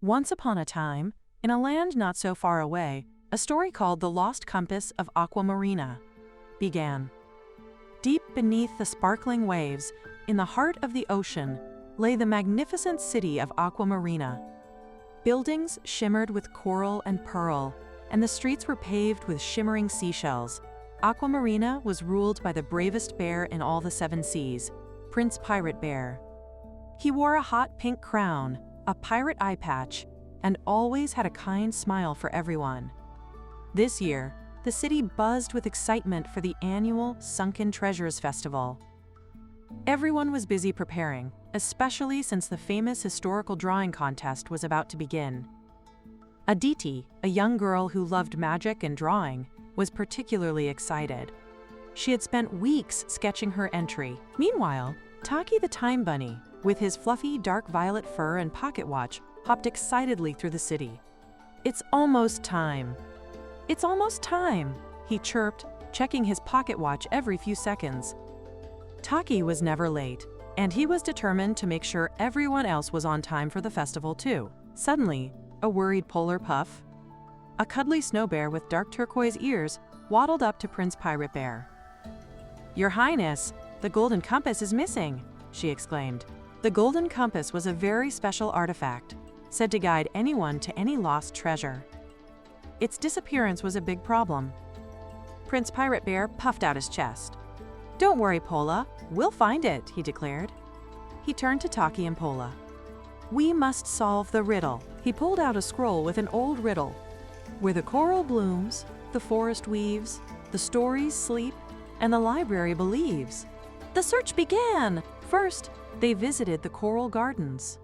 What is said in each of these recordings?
Once upon a time, in a land not so far away, a story called The Lost Compass of Aquamarina began. Deep beneath the sparkling waves, in the heart of the ocean, lay the magnificent city of Aquamarina. Buildings shimmered with coral and pearl, and the streets were paved with shimmering seashells. Aquamarina was ruled by the bravest bear in all the 7 seas, Prince Pirate Bear. He wore a hot pink crown, a pirate eye patch, and always had a kind smile for everyone. This year, the city buzzed with excitement for the annual Sunken Treasures Festival. Everyone was busy preparing, especially since the famous historical drawing contest was about to begin. Aditi, a young girl who loved magic and drawing, was particularly excited. She had spent weeks sketching her entry. Meanwhile, Tockie the Time Bunny, with his fluffy dark violet fur and pocket watch, hopped excitedly through the city. "It's almost time. It's almost time," he chirped, checking his pocket watch every few seconds. Tockie was never late, and he was determined to make sure everyone else was on time for the festival too. Suddenly, a worried polar puff, a cuddly snow bear with dark turquoise ears, waddled up to Prince Pirate Bear. "Your Highness, the golden compass is missing," she exclaimed. The golden compass was a very special artifact, said to guide anyone to any lost treasure. Its disappearance was a big problem. Prince Pirate Bear puffed out his chest. "Don't worry, Pola, we'll find it," he declared. He turned to Tockie and Pola. "We must solve the riddle." He pulled out a scroll with an old riddle. "Where the coral blooms, the forest weaves, the stories sleep, and the library believes." The search began! First, they visited the coral gardens.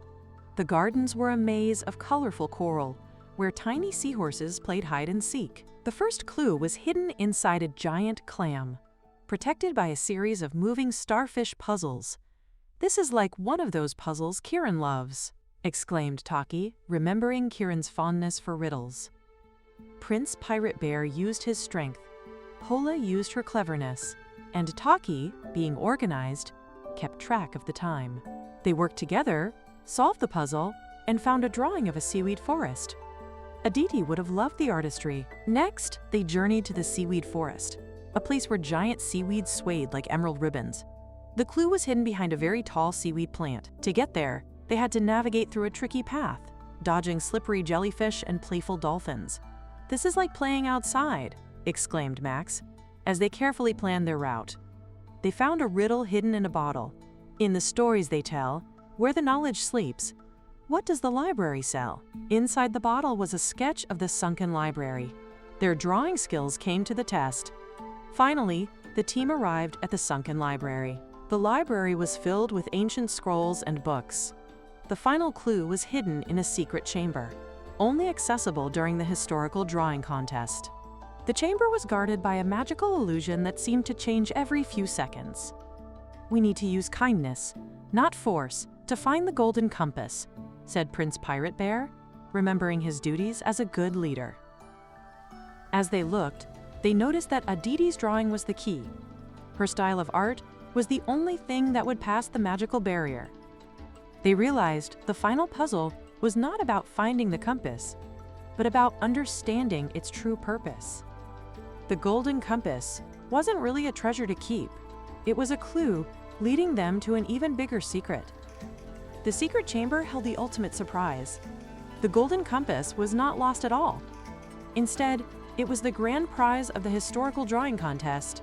The gardens were a maze of colorful coral, where tiny seahorses played hide and seek. The first clue was hidden inside a giant clam, protected by a series of moving starfish puzzles. "This is like one of those puzzles Kieran loves," exclaimed Tockie, remembering Kieran's fondness for riddles. Prince Pirate Bear used his strength, Pola used her cleverness, and Tockie, being organized, kept track of the time. They worked together, solved the puzzle, and found a drawing of a seaweed forest. Aditi would have loved the artistry. Next, they journeyed to the seaweed forest, a place where giant seaweeds swayed like emerald ribbons. The clue was hidden behind a very tall seaweed plant. To get there, they had to navigate through a tricky path, dodging slippery jellyfish and playful dolphins. "This is like playing outside," exclaimed Max, as they carefully planned their route. They found a riddle hidden in a bottle. In the stories they tell, where the knowledge sleeps, what does the library sell? Inside the bottle was a sketch of the sunken library. Their drawing skills came to the test. Finally, the team arrived at the sunken library. The library was filled with ancient scrolls and books. The final clue was hidden in a secret chamber, only accessible during the historical drawing contest. The chamber was guarded by a magical illusion that seemed to change every few seconds. "We need to use kindness, not force, to find the golden compass," said Prince Pirate Bear, remembering his duties as a good leader. As they looked, they noticed that Aditi's drawing was the key. Her style of art was the only thing that would pass the magical barrier. They realized the final puzzle was not about finding the compass, but about understanding its true purpose. The golden compass wasn't really a treasure to keep. It was a clue leading them to an even bigger secret. The secret chamber held the ultimate surprise. The golden compass was not lost at all. Instead, it was the grand prize of the historical drawing contest.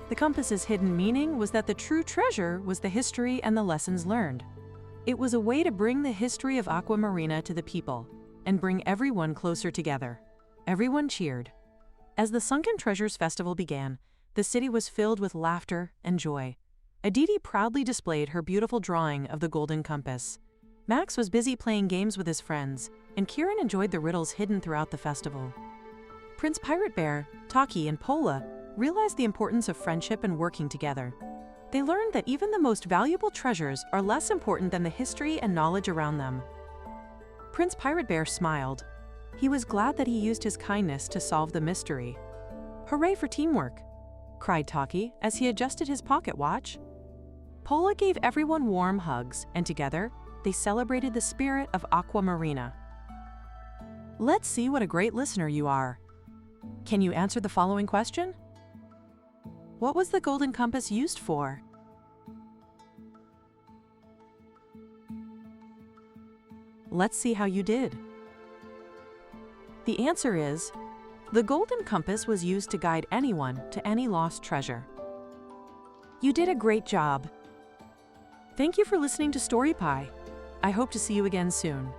The compass's hidden meaning was that the true treasure was the history and the lessons learned. It was a way to bring the history of Aquamarina to the people and bring everyone closer together. Everyone cheered. As the Sunken Treasures Festival began, the city was filled with laughter and joy. Aditi proudly displayed her beautiful drawing of the golden compass. Max was busy playing games with his friends, and Kieran enjoyed the riddles hidden throughout the festival. Prince Pirate Bear, Tockie, and Pola realized the importance of friendship and working together. They learned that even the most valuable treasures are less important than the history and knowledge around them. Prince Pirate Bear smiled. He was glad that he used his kindness to solve the mystery. "Hooray for teamwork!" cried Tockie as he adjusted his pocket watch. Pola gave everyone warm hugs, and together, they celebrated the spirit of Aquamarina. Let's see what a great listener you are. Can you answer the following question? What was the golden compass used for? Let's see how you did. The answer is, the golden compass was used to guide anyone to any lost treasure. You did a great job. Thank you for listening to Story Pie. I hope to see you again soon.